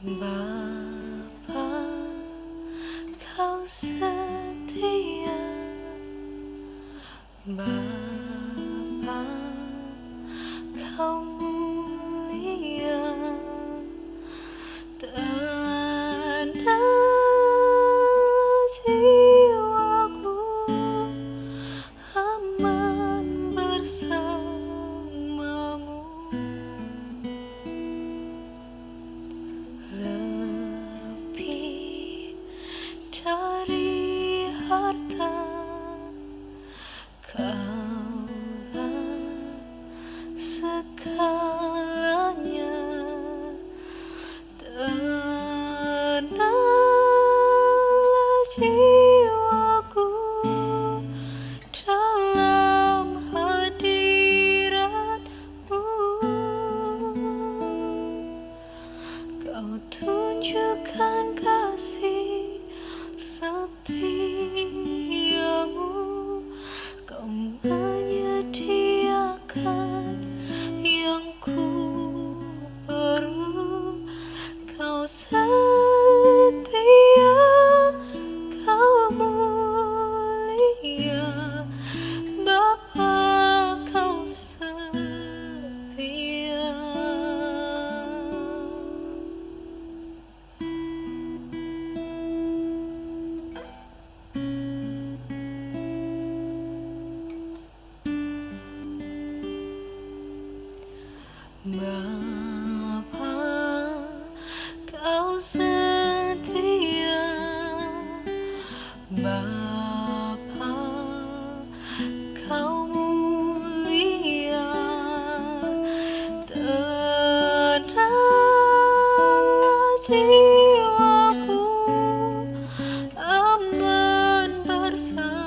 Bapa, kau setia. Bapa, kau mulia. Tenang jiwaku, aman bersamamu. Lebih dari harta, Kaulah segalanya. Tenanglah jiwaku dalam hadirat-Mu. Kau tunjukkan kasih setiamu. Kau menyediakan yang ku perlu. Kau setia, kau mulia. Bapa, kau setia. Bapa, kau setia. Bapa, kau mulia. Tenanglah jiwaku, aman bersamamu.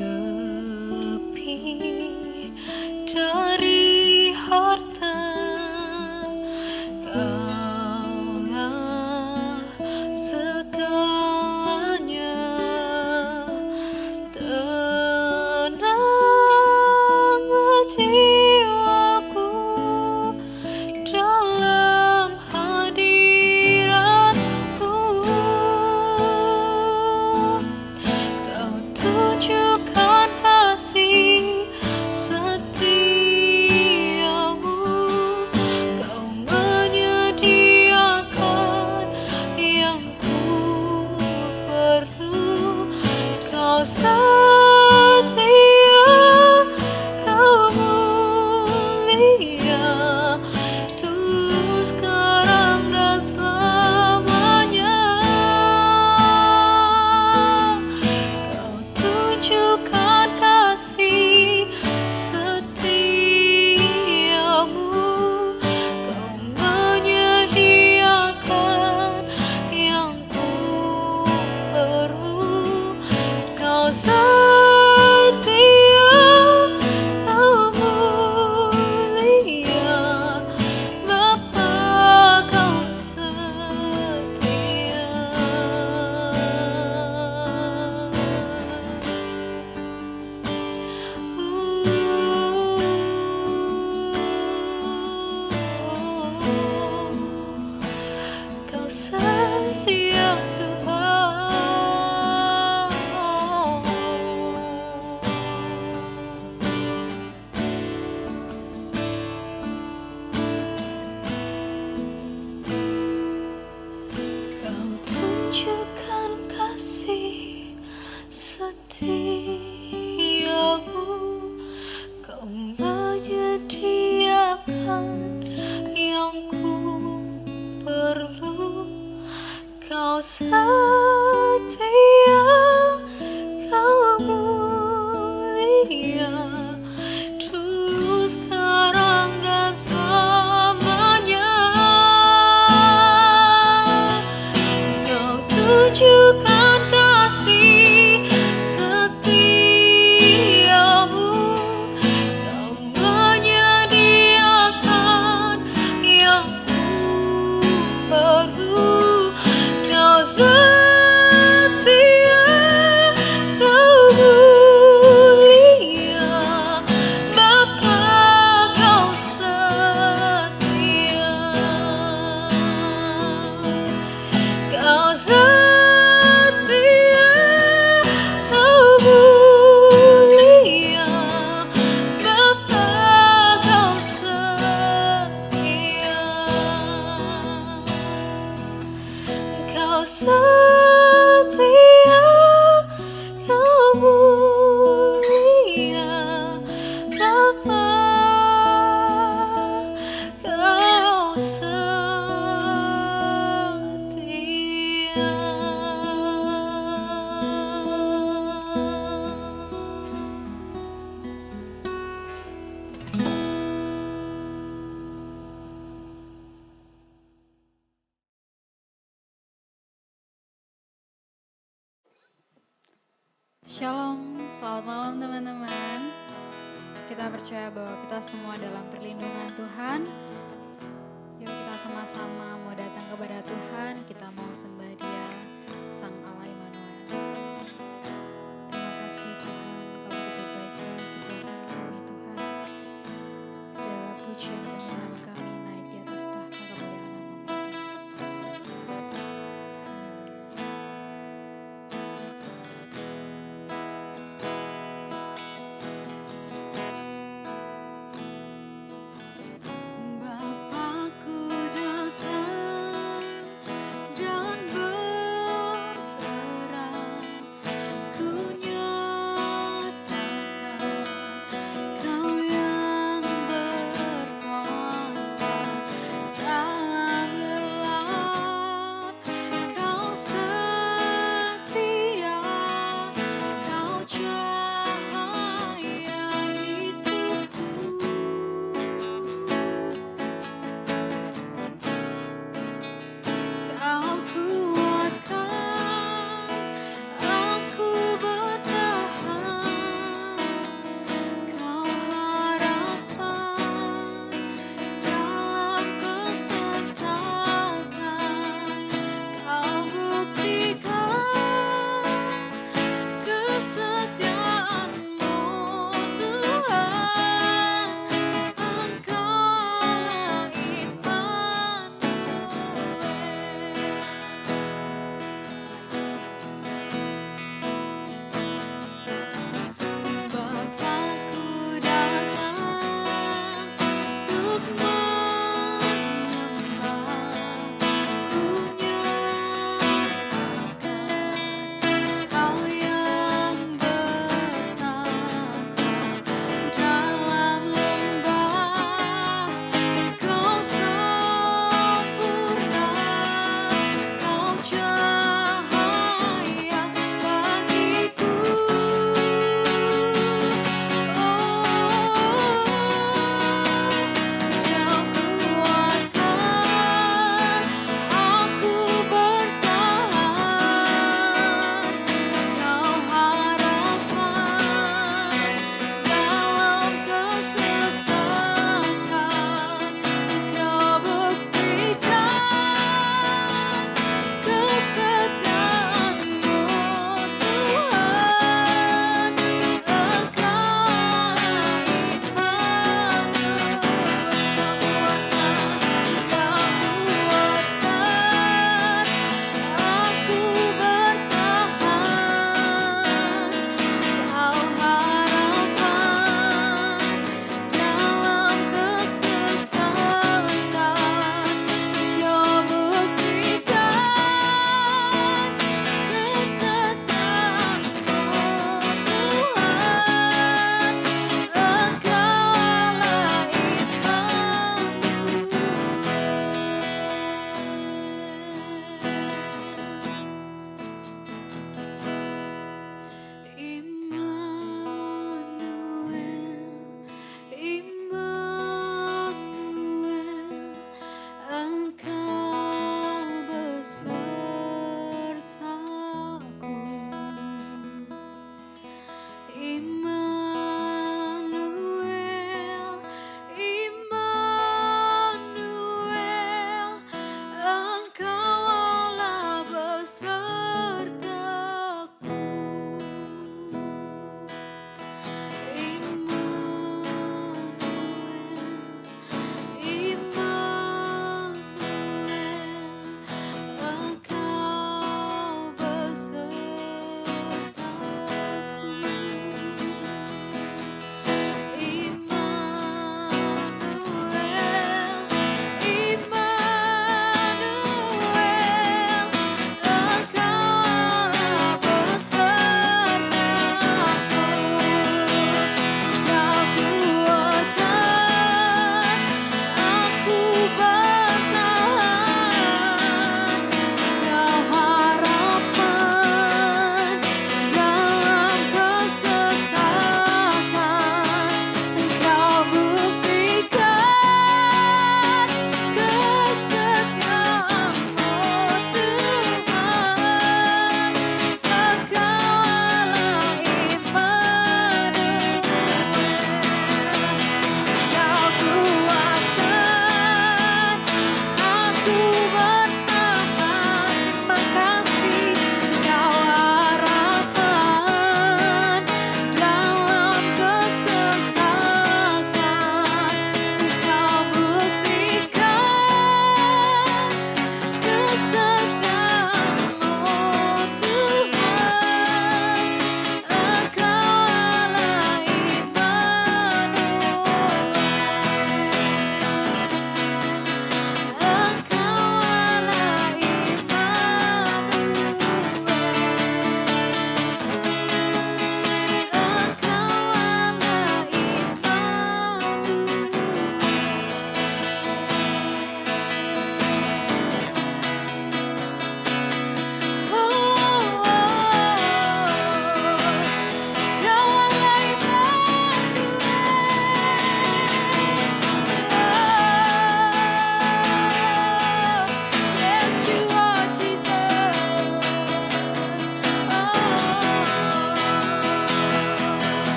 Lebih dari harta, Kaulah segalanya. Tenanglah jiwaku dalam hadirat-Mu. Kau tunjukkan kasih setiamu. Kau menyediakan yang ku perlu. Kau setia, kau mulia. Shalom, selamat malam teman-teman. Kita percaya bahwa kita semua dalam perlindungan Tuhan. Yuk kita sama-sama mau datang kepada Tuhan, kita mau sembah Dia, Sang Allah Immanuel. Terima kasih Tuhan, Kau begitu baik dan kekuatan kami Tuhan. Biarlah pujian dan iman kami naik di atas tahta kemuliaan nama-Mu Tuhan. Bapakku datang dan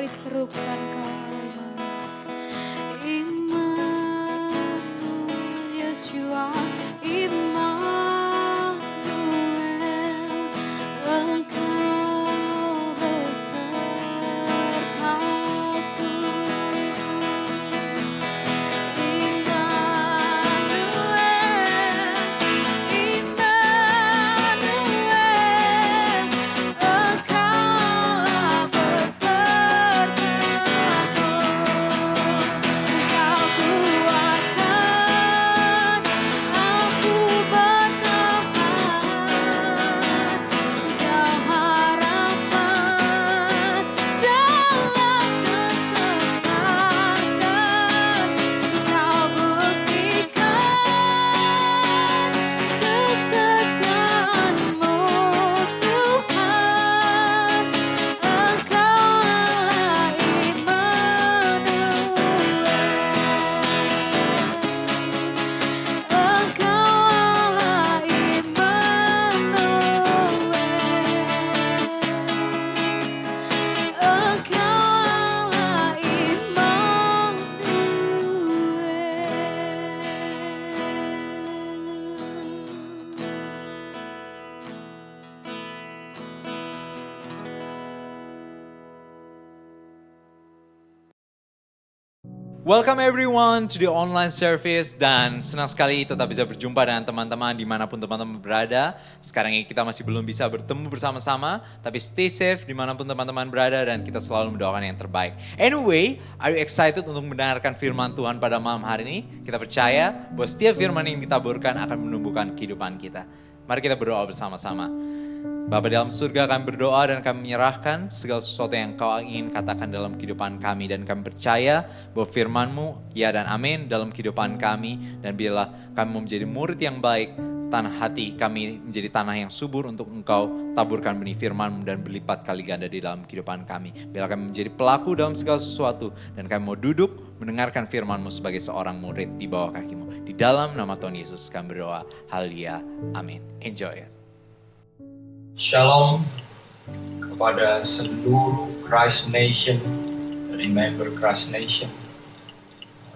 Mari serukan Kau Immanuel. Yes, you are Immanuel. Engkau besertaku. Welcome everyone to the online service dan senang sekali tetap bisa berjumpa dengan teman-teman dimanapun teman-teman berada. Sekarang ini kita masih belum bisa bertemu bersama-sama, tapi stay safe dimanapun teman-teman berada dan kita selalu mendoakan yang terbaik. Anyway, are you excited untuk mendengarkan firman Tuhan pada malam hari ini? Kita percaya bahwa setiap firman yang ditaburkan akan menumbuhkan kehidupan kita. Mari kita berdoa bersama-sama. Bapa dalam surga, kami berdoa dan kami menyerahkan segala sesuatu yang Kau ingin katakan dalam kehidupan kami. Dan kami percaya bahwa firman-Mu, ya dan amin dalam kehidupan kami. Dan biarlah kami mau menjadi murid yang baik, tanah hati kami menjadi tanah yang subur untuk Engkau taburkan benih firman-Mu dan berlipat kali ganda di dalam kehidupan kami. Biarlah kami menjadi pelaku dalam segala sesuatu dan kami mau duduk mendengarkan firman-Mu sebagai seorang murid di bawah kaki-Mu. Di dalam nama Tuhan Yesus kami berdoa. Haleluya. Amin. Enjoy it. Shalom kepada seluruh Christ Nation, dari member Christ Nation.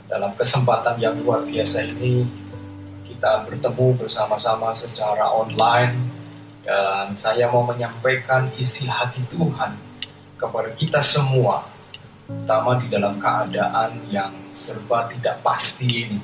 Dalam kesempatan yang luar biasa ini, kita bertemu bersama-sama secara online. Dan saya mau menyampaikan isi hati Tuhan kepada kita semua, terutama di dalam keadaan yang serba tidak pasti ini.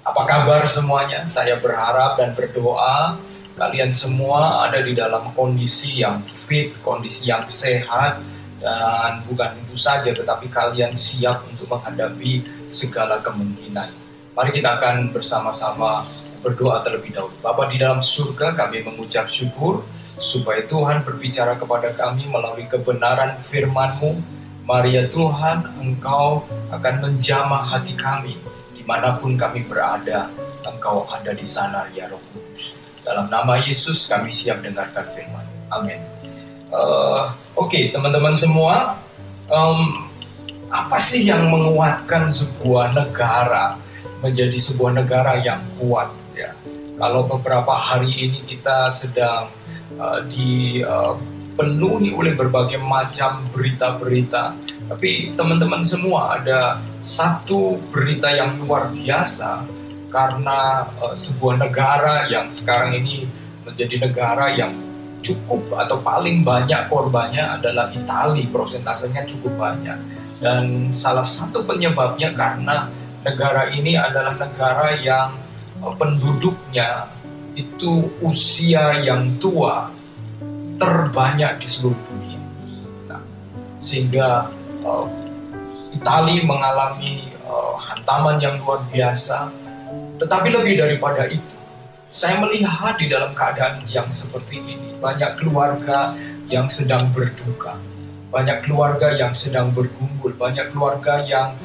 Apa kabar semuanya? Saya berharap dan berdoa kalian semua ada di dalam kondisi yang fit, kondisi yang sehat, dan bukan itu saja, tetapi kalian siap untuk menghadapi segala kemungkinan. Mari kita akan bersama-sama berdoa terlebih dahulu. Bapa di dalam surga, kami mengucap syukur supaya Tuhan berbicara kepada kami melalui kebenaran firman-Mu. Mari ya Tuhan, Engkau akan menjamah hati kami dimanapun kami berada. Engkau ada di sana ya Roh Kudus. Dalam nama Yesus kami siap dengarkan firman. Amin. Oke, teman-teman semua, apa sih yang menguatkan sebuah negara menjadi sebuah negara yang kuat? Ya, kalau beberapa hari ini kita sedang dipenuhi oleh berbagai macam berita-berita, tapi teman-teman semua ada satu berita yang luar biasa. Karena sebuah negara yang sekarang ini menjadi negara yang cukup atau paling banyak korbannya adalah Italia, prosentasenya cukup banyak. Dan salah satu penyebabnya karena negara ini adalah negara yang penduduknya itu usia yang tua terbanyak di seluruh dunia. Nah, sehingga Italia mengalami hantaman yang luar biasa. Tetapi lebih daripada itu, saya melihat di dalam keadaan yang seperti ini, banyak keluarga yang sedang berduka, banyak keluarga yang sedang bergumul, banyak keluarga yang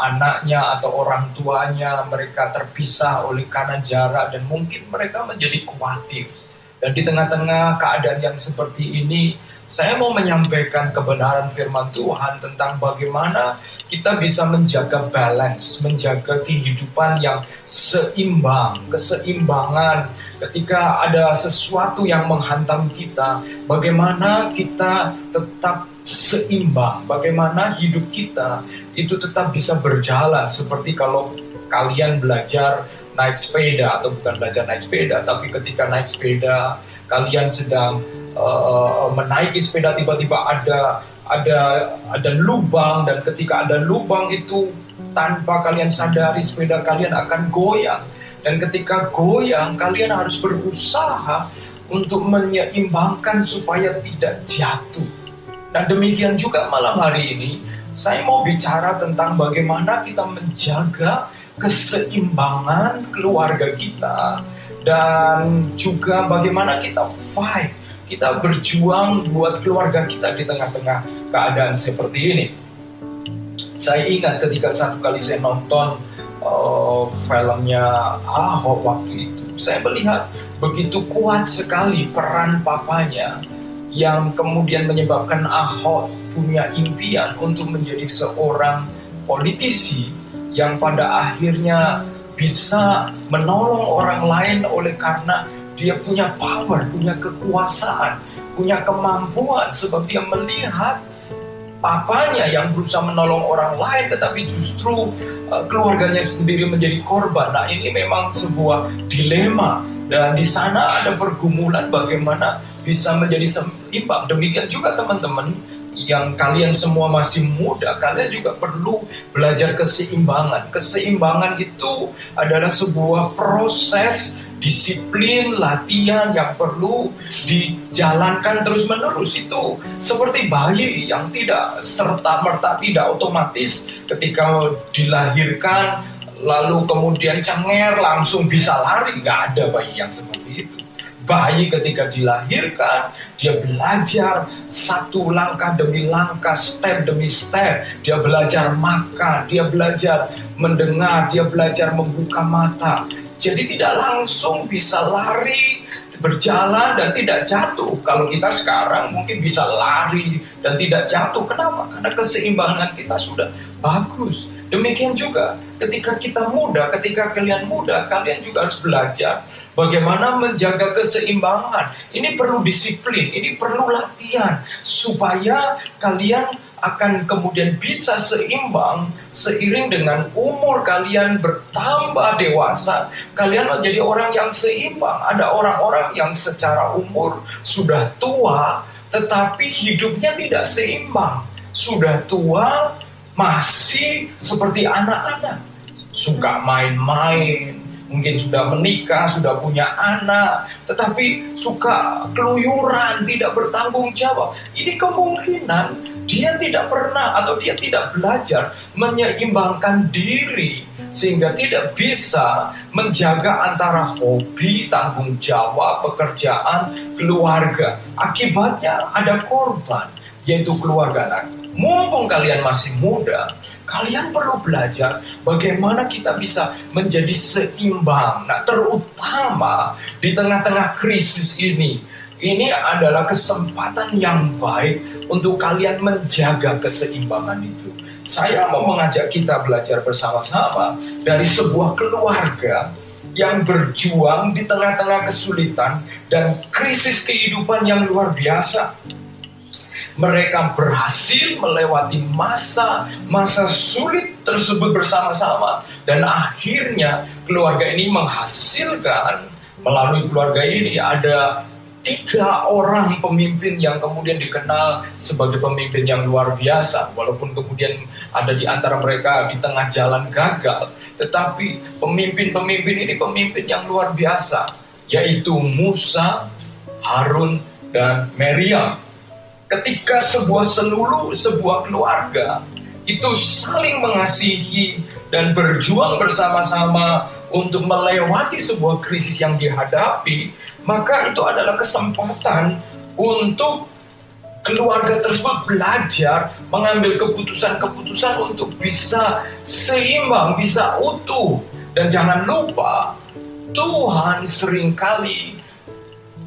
anaknya atau orang tuanya mereka terpisah oleh karena jarak dan mungkin mereka menjadi khawatir. Dan di tengah-tengah keadaan yang seperti ini, saya mau menyampaikan kebenaran firman Tuhan tentang bagaimana kita bisa menjaga balance, menjaga kehidupan yang seimbang, keseimbangan ketika ada sesuatu yang menghantam kita, bagaimana kita tetap seimbang, bagaimana hidup kita itu tetap bisa berjalan. Seperti kalau kalian belajar naik sepeda, atau bukan belajar naik sepeda, tapi ketika naik sepeda kalian sedang menaiki sepeda, tiba-tiba ada lubang, dan ketika ada lubang itu tanpa kalian sadari sepeda kalian akan goyang, dan ketika goyang kalian harus berusaha untuk menyeimbangkan supaya tidak jatuh. Nah, demikian juga malam hari ini saya mau bicara tentang bagaimana kita menjaga keseimbangan keluarga kita, dan juga bagaimana kita fight, kita berjuang buat keluarga kita di tengah-tengah keadaan seperti ini. Saya ingat ketika satu kali saya nonton filmnya Ahok waktu itu, saya melihat begitu kuat sekali peran papanya yang kemudian menyebabkan Ahok punya impian untuk menjadi seorang politisi yang pada akhirnya bisa menolong orang lain oleh karena dia punya power, punya kekuasaan, punya kemampuan, sebab dia melihat papanya yang berusaha menolong orang lain tetapi justru keluarganya sendiri menjadi korban. Nah, ini memang sebuah dilema, dan di sana ada pergumulan bagaimana bisa menjadi seimbang. Demikian juga teman-teman yang kalian semua masih muda, kalian juga perlu belajar keseimbangan. Keseimbangan itu adalah sebuah proses, disiplin, latihan yang perlu dijalankan terus-menerus. Itu seperti bayi yang tidak serta-merta, tidak otomatis ketika dilahirkan lalu kemudian cenger langsung bisa lari. Nggak ada bayi yang seperti itu. Bayi ketika dilahirkan, dia belajar satu langkah demi langkah, step demi step. Dia belajar makan, dia belajar mendengar, dia belajar membuka mata. Jadi tidak langsung bisa lari, berjalan, dan tidak jatuh. Kalau kita sekarang mungkin bisa lari dan tidak jatuh. Kenapa? Karena keseimbangan kita sudah bagus. Demikian juga ketika kita muda, ketika kalian muda, kalian juga harus belajar bagaimana menjaga keseimbangan. Ini perlu disiplin, ini perlu latihan, supaya kalian akan kemudian bisa seimbang seiring dengan umur kalian bertambah dewasa. Kalian menjadi orang yang seimbang. Ada orang-orang yang secara umur sudah tua, tetapi hidupnya tidak seimbang. Sudah tua, masih seperti anak-anak, suka main-main, mungkin sudah menikah, sudah punya anak, tetapi suka keluyuran, tidak bertanggung jawab. Ini kemungkinan dia tidak pernah atau dia tidak belajar menyeimbangkan diri, sehingga tidak bisa menjaga antara hobi, tanggung jawab, pekerjaan, keluarga. Akibatnya ada korban, yaitu keluarga. Nah, mumpung kalian masih muda, kalian perlu belajar bagaimana kita bisa menjadi seimbang. Nah, terutama di tengah-tengah krisis ini. Ini adalah kesempatan yang baik untuk kalian menjaga keseimbangan itu. Saya mau mengajak kita belajar bersama-sama dari sebuah keluarga yang berjuang di tengah-tengah kesulitan dan krisis kehidupan yang luar biasa. Mereka berhasil melewati masa sulit tersebut bersama-sama, dan akhirnya keluarga ini menghasilkan, melalui keluarga ini ada 3 orang pemimpin yang kemudian dikenal sebagai pemimpin yang luar biasa. Walaupun kemudian ada di antara mereka di tengah jalan gagal, tetapi pemimpin-pemimpin ini pemimpin yang luar biasa, yaitu Musa, Harun, dan Meriam. Ketika sebuah keluarga itu saling mengasihi dan berjuang bersama-sama untuk melewati sebuah krisis yang dihadapi, maka itu adalah kesempatan untuk keluarga tersebut belajar mengambil keputusan-keputusan untuk bisa seimbang, bisa utuh. Dan jangan lupa, Tuhan seringkali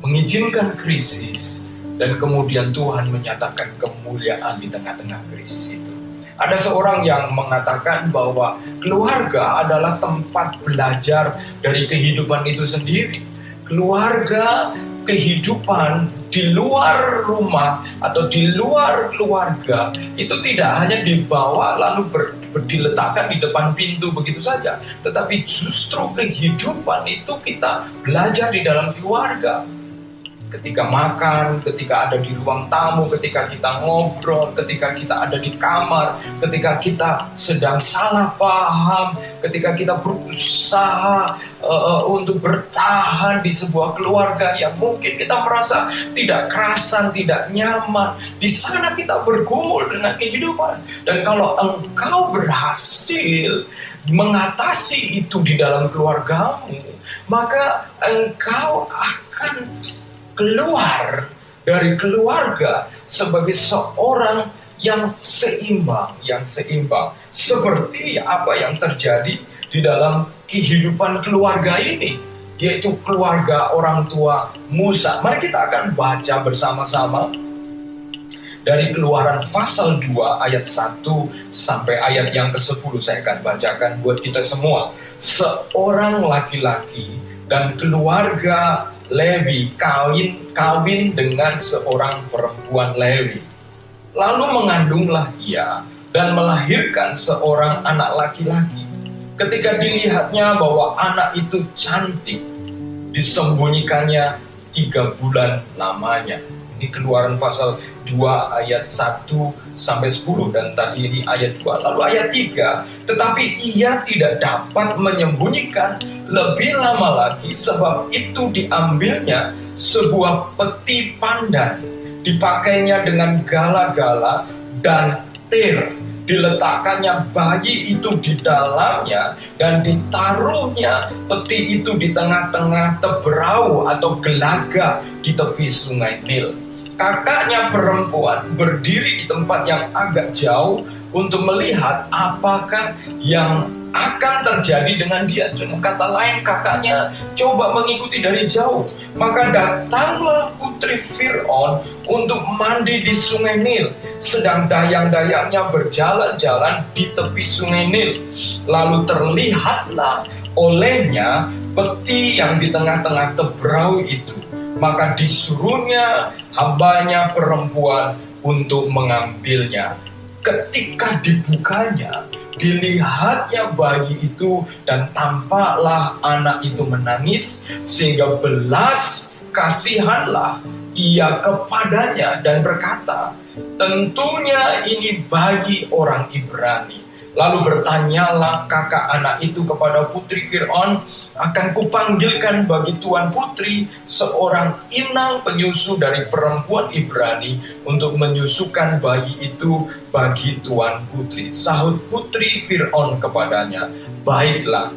mengizinkan krisis, dan kemudian Tuhan menyatakan kemuliaan di tengah-tengah krisis itu. Ada seorang yang mengatakan bahwa keluarga adalah tempat belajar dari kehidupan itu sendiri. Keluarga kehidupan di luar rumah atau di luar keluarga itu tidak hanya dibawa lalu diletakkan di depan pintu begitu saja, tetapi justru kehidupan itu kita belajar di dalam keluarga. Ketika makan, ketika ada di ruang tamu, ketika kita ngobrol, ketika kita ada di kamar, ketika kita sedang salah paham, ketika kita berusaha untuk bertahan di sebuah keluarga yang mungkin kita merasa tidak kerasan, tidak nyaman. Di sana kita bergumul dengan kehidupan. Dan kalau engkau berhasil mengatasi itu di dalam keluargamu, maka engkau akan keluar dari keluarga sebagai seorang yang seimbang. Seperti apa yang terjadi di dalam kehidupan keluarga ini, yaitu keluarga orang tua Musa. Mari kita akan baca bersama-sama dari Keluaran pasal 2 ayat 1 sampai ayat yang ke-10. Saya akan bacakan buat kita semua. Seorang laki-laki dan keluarga Lewi kawin dengan seorang perempuan Lewi. Lalu mengandunglah ia dan melahirkan seorang anak laki-laki. Ketika dilihatnya bahwa anak itu cantik, disembunyikannya 3 bulan lamanya. Ini Keluaran pasal 2 ayat 1 sampai 10, dan tadi ini ayat 2. Lalu ayat 3, tetapi ia tidak dapat menyembunyikan lebih lama lagi, sebab itu diambilnya sebuah peti pandan, dipakainya dengan gala-gala dan tir, diletakkannya bayi itu di dalamnya, dan ditaruhnya peti itu di tengah-tengah teberau atau gelaga di tepi sungai Nil. Kakaknya perempuan berdiri di tempat yang agak jauh untuk melihat apakah yang akan terjadi dengan dia. Dengan kata lain, kakaknya coba mengikuti dari jauh. Maka datanglah putri Fir'aun untuk mandi di sungai Nil, sedang dayang-dayangnya berjalan-jalan di tepi sungai Nil. Lalu terlihatlah olehnya peti yang di tengah-tengah teberau itu. Maka disuruhnya hambanya perempuan untuk mengambilnya. Ketika dibukanya, dilihatnya bayi itu, dan tampaklah anak itu menangis, sehingga belas kasihanlah ia kepadanya dan berkata, tentunya ini bayi orang Ibrani. Lalu bertanyalah kakak anak itu kepada putri Fir'aun, akan kupanggilkan bagi tuan putri seorang inang penyusu dari perempuan Ibrani untuk menyusukan bayi itu bagi tuan putri. Sahut putri Fir'aun kepadanya, baiklah.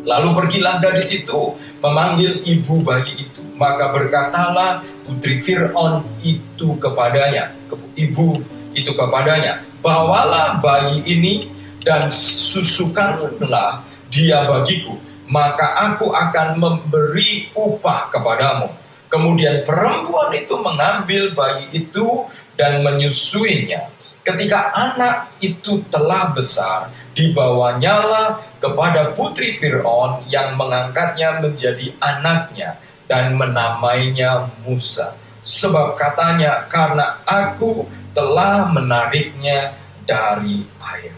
Lalu pergilah gadis itu memanggil ibu bayi itu. Maka berkatalah putri Fir'aun itu kepadanya, ibu itu kepadanya, bawalah bayi ini dan susukanlah dia bagiku, maka aku akan memberi upah kepadamu. Kemudian perempuan itu mengambil bayi itu dan menyusuinya. Ketika anak itu telah besar, dibawanyalah kepada putri Fir'aun yang mengangkatnya menjadi anaknya dan menamainya Musa. Sebab katanya, karena aku telah menariknya dari air.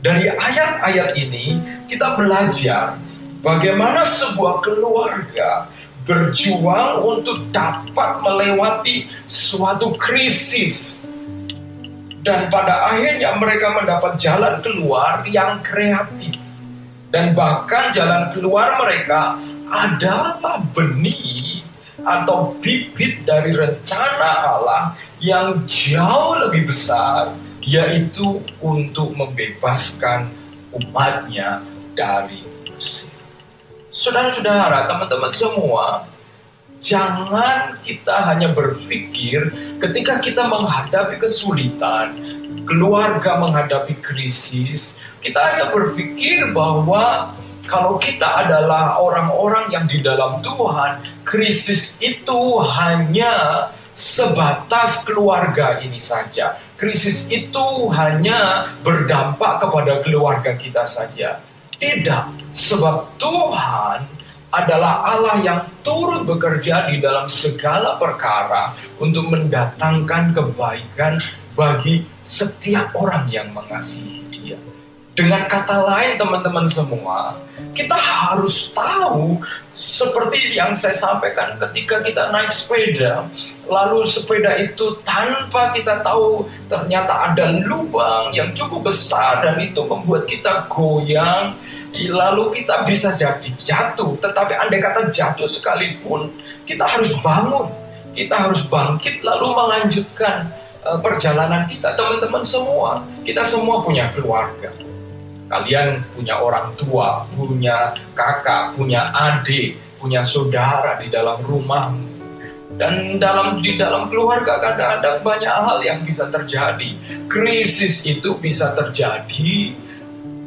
Dari ayat-ayat ini kita belajar bagaimana sebuah keluarga berjuang untuk dapat melewati suatu krisis. Dan pada akhirnya mereka mendapat jalan keluar yang kreatif. Dan bahkan jalan keluar mereka adalah benih atau bibit dari rencana Allah yang jauh lebih besar, yaitu untuk membebaskan umatnya dari Mesir. Saudara-saudara, teman-teman semua, jangan kita hanya berpikir ketika kita menghadapi kesulitan, keluarga menghadapi krisis, kita hanya berpikir bahwa kalau kita adalah orang-orang yang di dalam Tuhan, krisis itu hanya sebatas keluarga ini saja. Krisis itu hanya berdampak kepada keluarga kita saja. Tidak, sebab Tuhan adalah Allah yang turut bekerja di dalam segala perkara untuk mendatangkan kebaikan bagi setiap orang yang mengasihi Dia. Dengan kata lain teman-teman semua, kita harus tahu seperti yang saya sampaikan ketika kita naik sepeda, lalu sepeda itu tanpa kita tahu ternyata ada lubang yang cukup besar dan itu membuat kita goyang, lalu kita bisa jadi jatuh. Tetapi andai kata jatuh sekalipun, kita harus bangun, kita harus bangkit lalu melanjutkan perjalanan kita. Teman-teman semua, kita semua punya keluarga. Kalian punya orang tua, punya kakak, punya adik, punya saudara di dalam rumahmu. Dan di dalam keluarga kadang-kadang banyak hal yang bisa terjadi. Krisis itu bisa terjadi,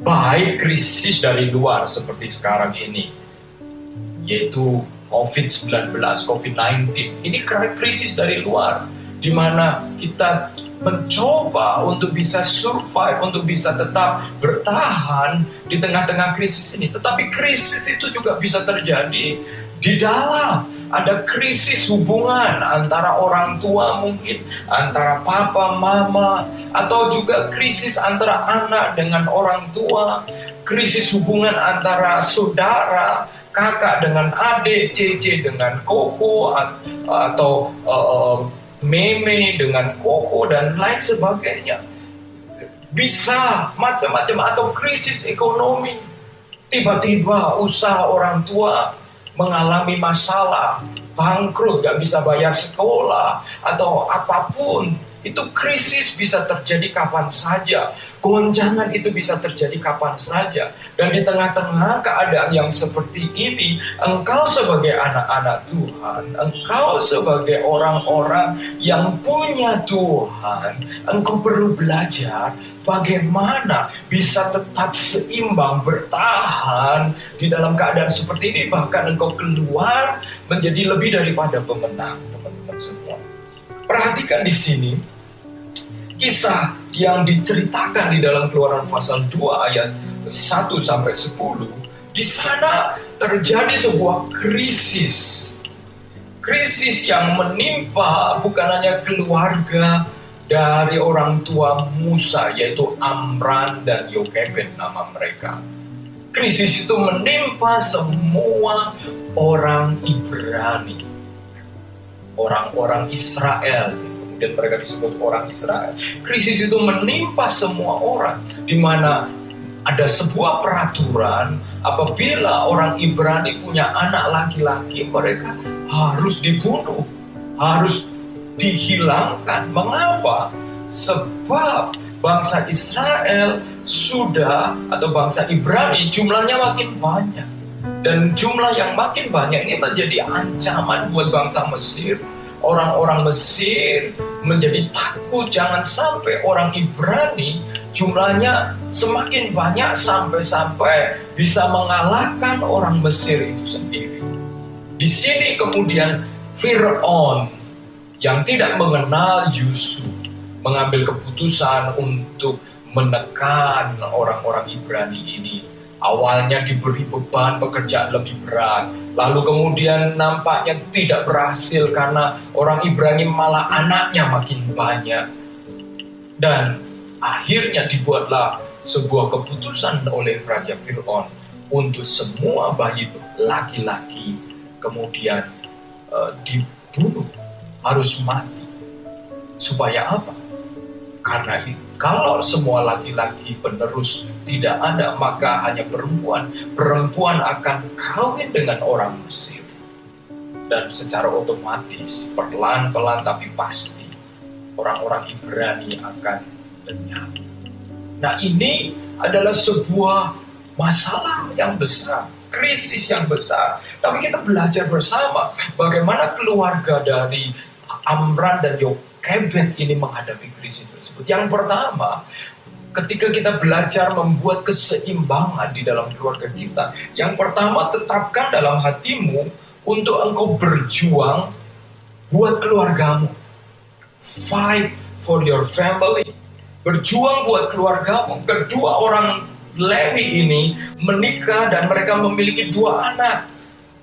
baik krisis dari luar seperti sekarang ini, yaitu COVID-19, COVID-19. Ini krisis dari luar, di mana kita mencoba untuk bisa survive, untuk bisa tetap bertahan di tengah-tengah krisis ini. Tetapi krisis itu juga bisa terjadi di dalam. Ada krisis hubungan antara orang tua mungkin, antara papa, mama, atau juga krisis antara anak dengan orang tua, krisis hubungan antara saudara, kakak dengan adik, cece dengan koko, atau meme dengan koko dan lain sebagainya. Bisa macam-macam, atau krisis ekonomi. Tiba-tiba usaha orang tua mengalami masalah, bangkrut, gak bisa bayar sekolah, atau apapun. Itu krisis bisa terjadi kapan saja. Gonjangan itu bisa terjadi kapan saja. Dan di tengah-tengah keadaan yang seperti ini, engkau sebagai anak-anak Tuhan, engkau sebagai orang-orang yang punya Tuhan, engkau perlu belajar bagaimana bisa tetap seimbang, bertahan di dalam keadaan seperti ini. Bahkan engkau keluar menjadi lebih daripada pemenang, teman-teman semua. Perhatikan di sini kisah yang diceritakan di dalam Keluaran pasal 2 ayat 1 sampai 10. Di sana terjadi sebuah krisis. Krisis yang menimpa bukan hanya keluarga dari orang tua Musa, yaitu Amram dan Yokebed nama mereka. Krisis itu menimpa semua orang Ibrani, orang-orang Israel. Kemudian mereka disebut orang Israel. Krisis itu menimpa semua orang, di mana ada sebuah peraturan, apabila orang Ibrani punya anak laki-laki, mereka harus dibunuh, harus dihilangkan. Mengapa? Sebab bangsa Israel sudah, atau bangsa Ibrani jumlahnya makin banyak. Dan jumlah yang makin banyak ini menjadi ancaman buat bangsa Mesir. Orang-orang Mesir menjadi takut jangan sampai orang Ibrani jumlahnya semakin banyak sampai bisa mengalahkan orang Mesir itu sendiri. Di sini kemudian Fir'aun yang tidak mengenal Yusuf mengambil keputusan untuk menekan orang-orang Ibrani ini. Awalnya diberi beban pekerjaan lebih berat, lalu kemudian nampaknya tidak berhasil karena orang Ibrani malah anaknya makin banyak. Dan akhirnya dibuatlah sebuah keputusan oleh Raja Fir'aun untuk semua bayi laki-laki kemudian dibunuh, harus mati. Supaya apa? Karena kalau semua laki-laki penerus tidak ada, maka hanya perempuan. Perempuan akan kawin dengan orang Mesir. Dan secara otomatis, pelan-pelan tapi pasti, orang-orang Ibrani akan lenyap. Nah, ini adalah sebuah masalah yang besar, krisis yang besar. Tapi kita belajar bersama bagaimana keluarga dari Amram dan Yokebed ini menghadapi krisis tersebut. Yang pertama, ketika kita belajar membuat keseimbangan di dalam keluarga kita, yang pertama, tetapkan dalam hatimu untuk engkau berjuang buat keluargamu. Fight for your family. Berjuang buat keluargamu. Kedua orang Lewi ini menikah dan mereka memiliki 2 anak.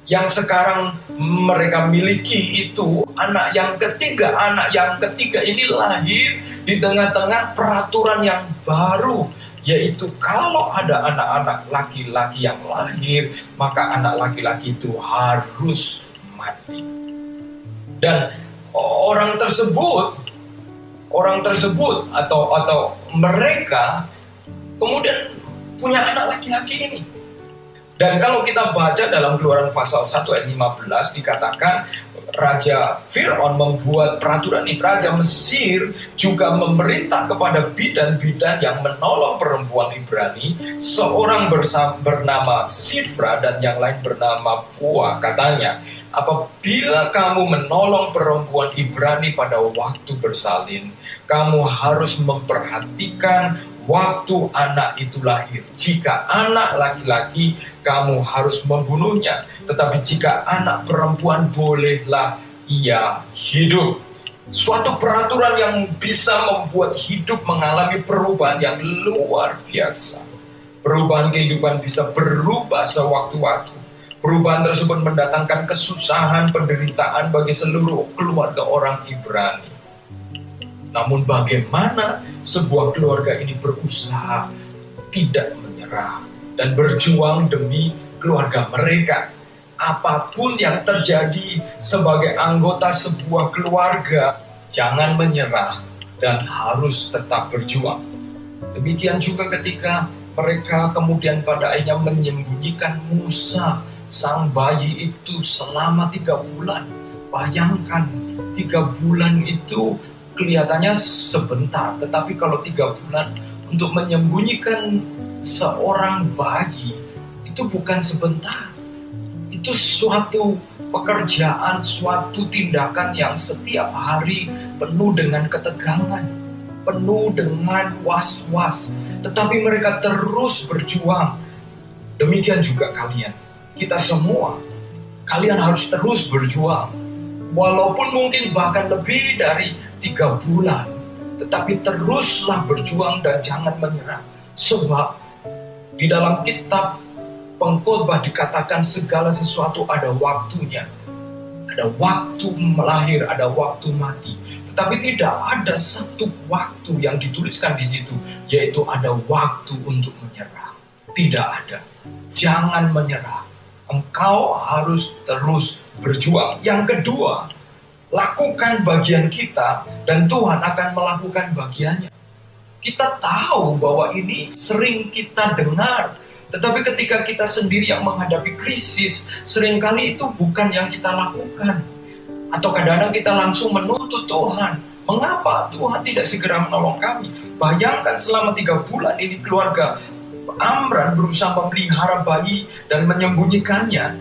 Yang sekarang mereka miliki itu anak yang ketiga. Anak yang ketiga ini lahir di tengah-tengah peraturan yang baru, yaitu kalau ada anak-anak laki-laki yang lahir, maka anak laki-laki itu harus mati. Dan orang tersebut atau mereka kemudian punya anak laki-laki ini. Dan kalau kita baca dalam Keluaran pasal 1 ayat 15 dikatakan Raja Fir'aun membuat peraturan ini. Raja Mesir juga memerintah kepada bidan-bidan yang menolong perempuan Ibrani, seorang bernama Sifra dan yang lain bernama Pua. Katanya, apabila kamu menolong perempuan Ibrani pada waktu bersalin, kamu harus memperhatikan waktu anak itu lahir. Jika anak laki-laki, kamu harus membunuhnya. Tetapi jika anak perempuan, bolehlah ia hidup. Suatu peraturan yang bisa membuat hidup mengalami perubahan yang luar biasa. Perubahan kehidupan bisa berubah sewaktu-waktu. Perubahan tersebut mendatangkan kesusahan, penderitaan bagi seluruh keluarga orang Ibrani. Namun bagaimana sebuah keluarga ini berusaha tidak menyerah dan berjuang demi keluarga mereka. Apapun yang terjadi sebagai anggota sebuah keluarga, jangan menyerah dan harus tetap berjuang. Demikian juga ketika mereka kemudian pada akhirnya menyembunyikan Musa, sang bayi itu selama 3 bulan. Bayangkan 3 bulan itu kelihatannya sebentar, tetapi kalau 3 bulan untuk menyembunyikan seorang bayi itu bukan sebentar. Itu suatu pekerjaan, suatu tindakan yang setiap hari penuh dengan ketegangan, penuh dengan was-was. Tetapi mereka terus berjuang. Demikian juga kalian, kita semua, kalian harus terus berjuang. Walaupun mungkin bahkan lebih dari 3 bulan, tetapi teruslah berjuang dan jangan menyerah. Sebab di dalam kitab Pengkhotbah dikatakan segala sesuatu ada waktunya. Ada waktu melahir, ada waktu mati. Tetapi tidak ada satu waktu yang dituliskan di situ, yaitu ada waktu untuk menyerah. Tidak ada. Jangan menyerah. Engkau harus terus berjuang. Yang kedua, lakukan bagian kita dan Tuhan akan melakukan bagiannya. Kita tahu bahwa ini sering kita dengar, tetapi ketika kita sendiri yang menghadapi krisis, seringkali itu bukan yang kita lakukan. Atau kadang-kadang kita langsung menuntut Tuhan. Mengapa Tuhan tidak segera menolong kami? Bayangkan selama 3 bulan ini keluarga Amran berusaha memelihara bayi dan menyembunyikannya.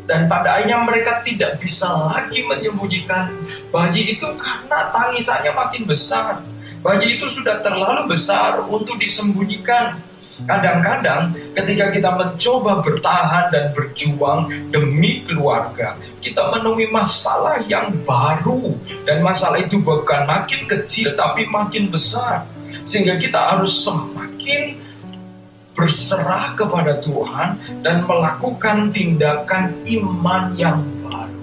Dan pada akhirnya mereka tidak bisa lagi menyembunyikan bayi itu karena tangisannya makin besar. Bayi itu sudah terlalu besar untuk disembunyikan. Kadang-kadang ketika kita mencoba bertahan dan berjuang demi keluarga, kita menemui masalah yang baru. Dan masalah itu bukan makin kecil tapi makin besar. Sehingga kita harus semakin berserah kepada Tuhan dan melakukan tindakan iman yang baru.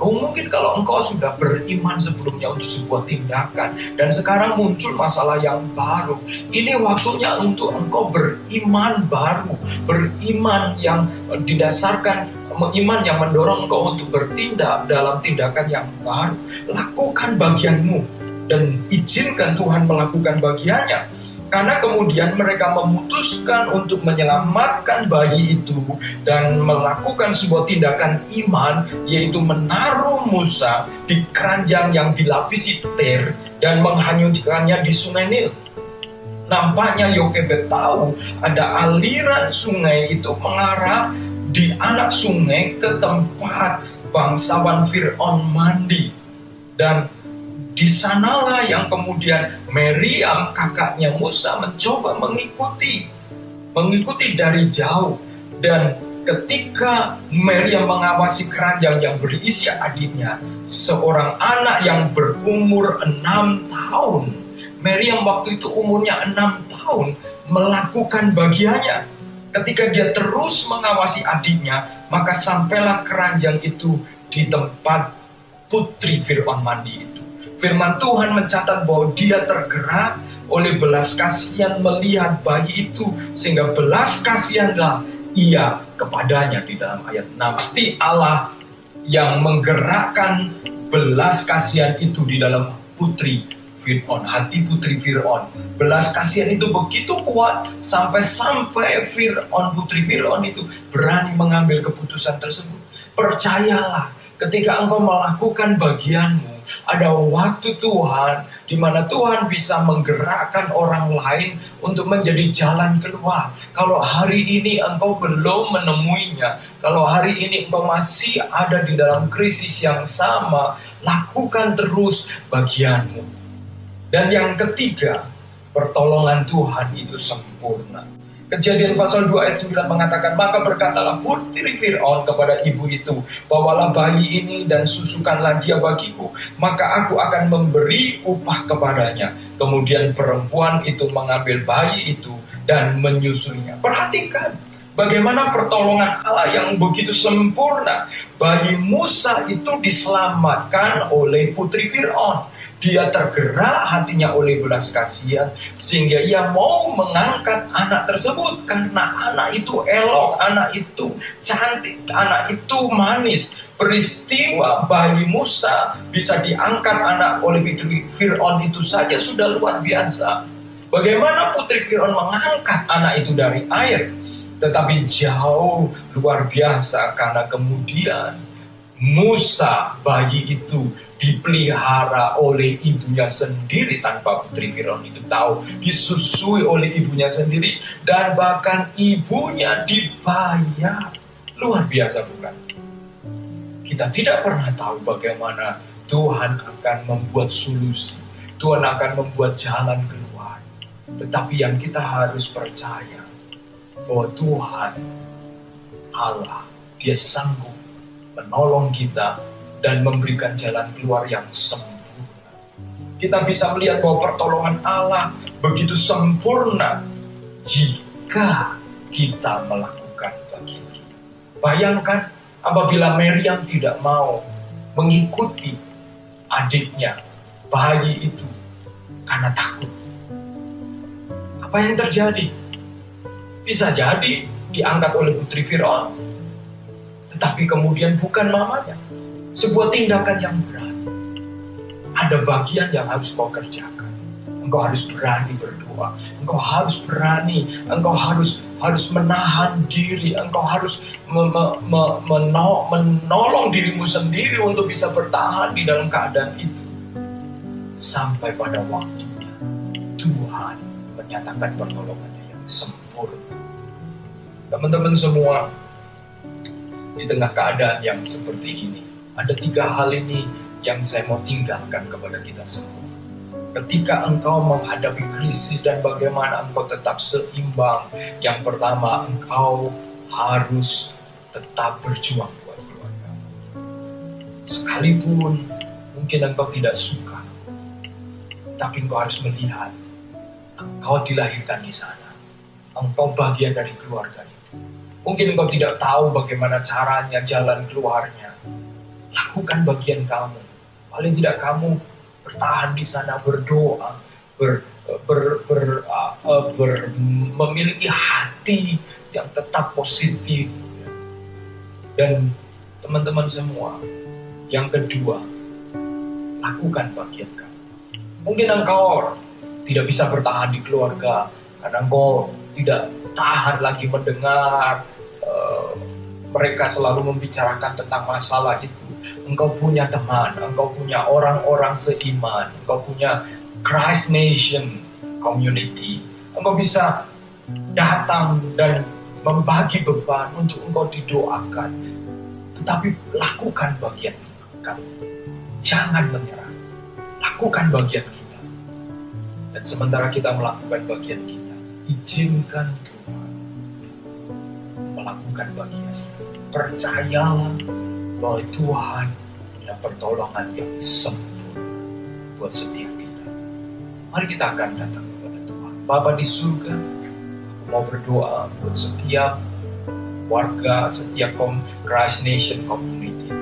Mungkin kalau engkau sudah beriman sebelumnya untuk sebuah tindakan dan sekarang muncul masalah yang baru, ini waktunya untuk engkau beriman baru, beriman yang didasarkan iman yang mendorong engkau untuk bertindak dalam tindakan yang baru. Lakukan bagianmu dan izinkan Tuhan melakukan bagiannya. Karena kemudian mereka memutuskan untuk menyelamatkan bayi itu dan melakukan sebuah tindakan iman, yaitu menaruh Musa di keranjang yang dilapisi ter dan menghanyutkannya di sungai Nil. Nampaknya Yokebed tahu ada aliran sungai itu mengarah di anak sungai ke tempat bangsawan Fir'aun mandi. Dan di sanalah yang kemudian Miriam kakaknya Musa mencoba mengikuti dari jauh. Dan ketika Miriam mengawasi keranjang yang berisi adiknya, seorang anak yang berumur 6 tahun, Miriam waktu itu umurnya 6 tahun, melakukan bagiannya. Ketika dia terus mengawasi adiknya, maka sampailah keranjang itu di tempat putri Fir'aun mandi itu. Firman Tuhan mencatat bahwa dia tergerak oleh belas kasihan melihat bayi itu, sehingga belas kasihanlah ia kepadanya. Di dalam ayat 6, pasti Allah yang menggerakkan belas kasihan itu di dalam putri Fir'aun, hati putri Fir'aun. Belas kasihan itu begitu kuat sampai Fir'aun, putri Fir'aun itu berani mengambil keputusan tersebut. Percayalah, ketika engkau melakukan bagianmu, ada waktu Tuhan di mana Tuhan bisa menggerakkan orang lain untuk menjadi jalan keluar. Kalau hari ini engkau belum menemuinya, kalau hari ini engkau masih ada di dalam krisis yang sama, lakukan terus bagianmu. Dan yang ketiga, pertolongan Tuhan itu sempurna. Kejadian pasal 2 ayat 9 mengatakan, maka berkatalah putri Fir'aun kepada ibu itu, bawalah bayi ini dan susukanlah dia bagiku, maka aku akan memberi upah kepadanya. Kemudian perempuan itu mengambil bayi itu dan menyusuinya. Perhatikan bagaimana pertolongan Allah yang begitu sempurna. Bayi Musa itu diselamatkan oleh putri Fir'aun. Dia tergerak hatinya oleh belas kasihan, sehingga ia mau mengangkat anak tersebut. Karena anak itu elok, anak itu cantik, anak itu manis. Peristiwa bayi Musa bisa diangkat anak oleh putri Fir'aun itu saja sudah luar biasa. Bagaimana putri Fir'aun mengangkat anak itu dari air? Tetapi jauh luar biasa, karena kemudian Musa, bayi itu, dipelihara oleh ibunya sendiri tanpa putri Fir'aun itu tahu, disusui oleh ibunya sendiri, dan bahkan ibunya dibayar. Luar biasa bukan? Kita tidak pernah tahu bagaimana Tuhan akan membuat solusi, Tuhan akan membuat jalan keluar. Tetapi yang kita harus percaya bahwa Tuhan Allah, Dia sanggup menolong kita dan memberikan jalan keluar yang sempurna. Kita bisa melihat bahwa pertolongan Allah begitu sempurna jika kita melakukan bagian kita. Bayangkan apabila Miriam tidak mau mengikuti adiknya, bayi itu, karena takut. Apa yang terjadi? Bisa jadi diangkat oleh putri Fir'aun, tetapi kemudian bukan mamanya. Sebuah tindakan yang berat. Ada bagian yang harus kau kerjakan. Engkau harus berani berdoa. Engkau harus berani. Engkau harus menahan diri. Engkau harus menolong dirimu sendiri untuk bisa bertahan di dalam keadaan itu. Sampai pada waktunya Tuhan menyatakan pertolongannya yang sempurna. Teman-teman semua, di tengah keadaan yang seperti ini, ada 3 hal ini yang saya mau tinggalkan kepada kita semua. Ketika engkau menghadapi krisis dan bagaimana engkau tetap seimbang. Yang pertama, engkau harus tetap berjuang buat keluarga. Sekalipun mungkin engkau tidak suka, tapi engkau harus melihat engkau dilahirkan di sana. Engkau bagian dari keluarga itu. Mungkin engkau tidak tahu bagaimana caranya, jalan keluarnya. Lakukan bagian kamu. Paling tidak kamu bertahan di sana, berdoa, memiliki hati yang tetap positif. Dan teman-teman semua, yang kedua, lakukan bagian kamu. Mungkin engkau tidak bisa bertahan di keluarga karena engkau tidak tahan lagi mendengar mereka selalu membicarakan tentang masalah itu. Engkau punya teman, engkau punya orang-orang seiman, engkau punya Christ Nation community. Engkau bisa datang dan membagi beban untuk engkau didoakan. Tetapi lakukan bagian kamu. Jangan menyerah. Lakukan bagian kita. Dan sementara kita melakukan bagian kita, izinkan Tuhan melakukan bagian. Percayalah bahwa Tuhan punya pertolongan yang sempurna buat setiap kita. Mari kita akan datang kepada Tuhan. Bapa di surga, aku mau berdoa buat setiap warga, setiap Christ Nation Community.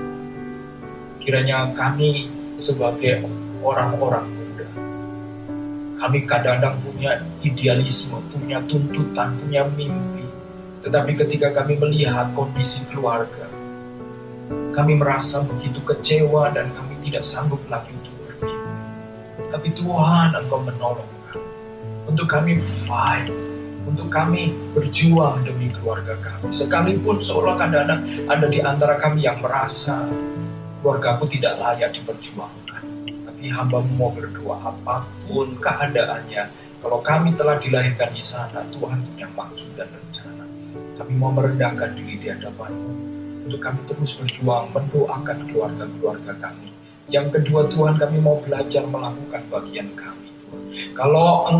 Kiranya kami sebagai orang-orang muda, kami kadang-kadang punya idealisme, punya tuntutan, punya mimpi. Tetapi ketika kami melihat kondisi keluarga, kami merasa begitu kecewa dan kami tidak sanggup lagi untuk bermimpi. Tapi Tuhan, Engkau menolong kami. Untuk kami fight, untuk kami berjuang demi keluarga kami. Sekalipun seolah kadang-kadang ada di antara kami yang merasa keluargaku tidak layak diperjuangkan. Tapi hamba-Mu mau berdoa apapun keadaannya. Kalau kami telah dilahirkan di sana, Tuhan punya maksud dan rencana. Kami mau merendahkan diri di hadapan-Mu. Untuk kami terus berjuang mendoakan keluarga-keluarga kami. Yang kedua Tuhan, kami mau belajar melakukan bagian kami. Kalau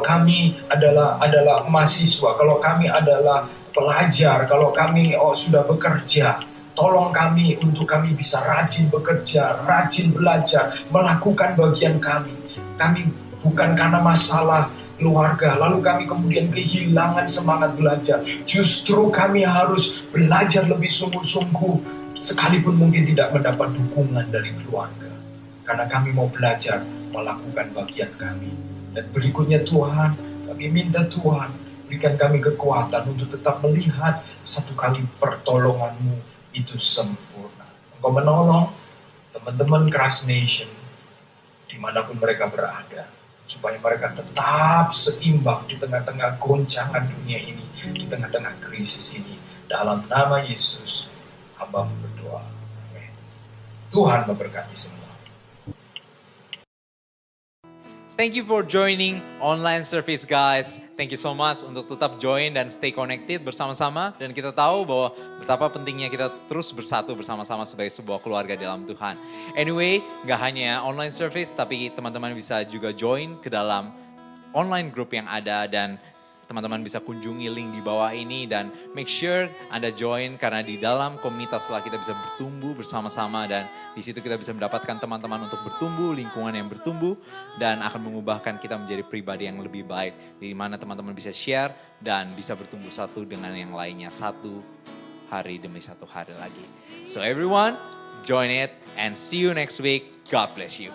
kami adalah mahasiswa, kalau kami adalah pelajar, kalau kami sudah bekerja, tolong kami untuk kami bisa rajin bekerja, rajin belajar, melakukan bagian kami. Kami bukan karena masalah keluarga, lalu kami kemudian kehilangan semangat belajar. Justru kami harus belajar lebih sungguh-sungguh, sekalipun mungkin tidak mendapat dukungan dari keluarga. Karena kami mau belajar melakukan bagian kami. Dan berikutnya Tuhan, kami minta Tuhan, berikan kami kekuatan untuk tetap melihat satu kali pertolongan-Mu itu sempurna. Engkau menolong teman-teman Christ Nation dimanapun mereka berada, supaya mereka tetap seimbang di tengah-tengah goncangan dunia ini, di tengah-tengah krisis ini. Dalam nama Yesus, hamba berdoa. Amin. Tuhan memberkati semua. Thank you for joining online service guys. Thank you so much untuk tetap join dan stay connected bersama-sama. Dan kita tahu bahwa betapa pentingnya kita terus bersatu bersama-sama sebagai sebuah keluarga dalam Tuhan. Anyway, gak hanya online service tapi teman-teman bisa juga join ke dalam online group yang ada. Dan teman-teman bisa kunjungi link di bawah ini dan make sure Anda join karena di dalam komunitas lah kita bisa bertumbuh bersama-sama dan di situ kita bisa mendapatkan teman-teman untuk bertumbuh, lingkungan yang bertumbuh dan akan mengubahkan kita menjadi pribadi yang lebih baik di mana teman-teman bisa share dan bisa bertumbuh satu dengan yang lainnya satu hari demi satu hari lagi. So everyone, join it and see you next week. God bless you.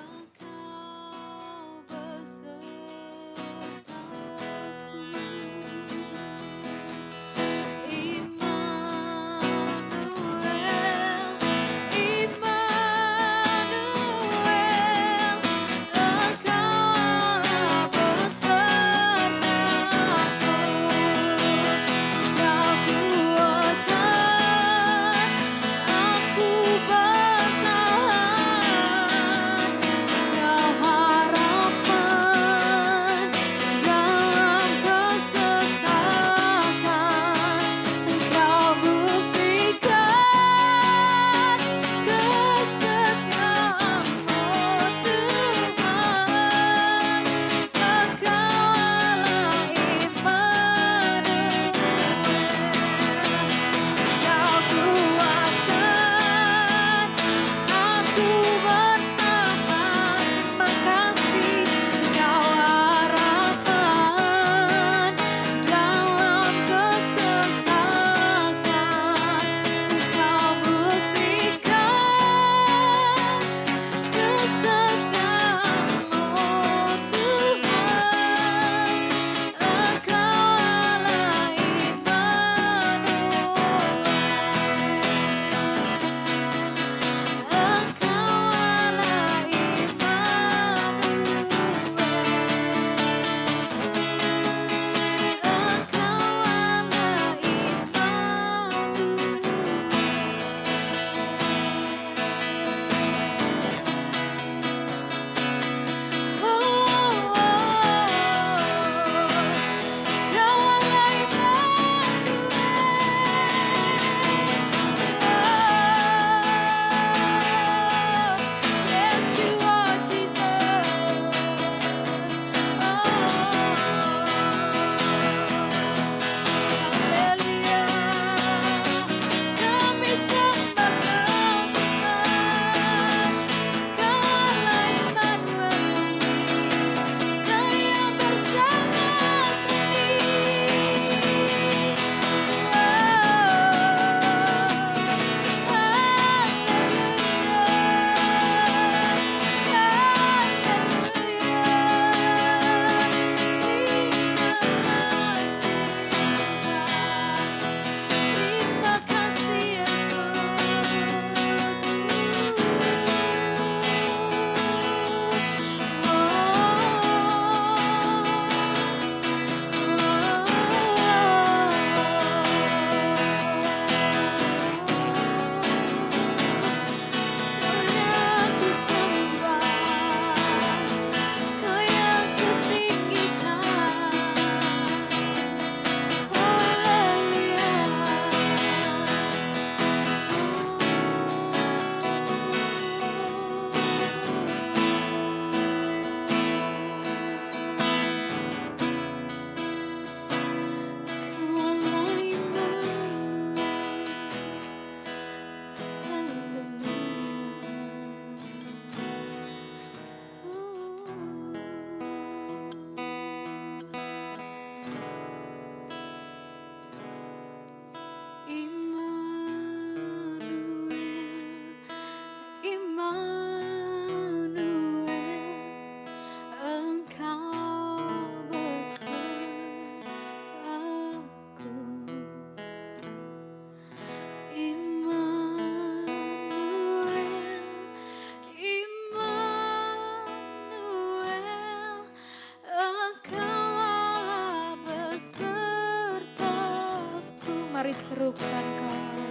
mari serukan Kau.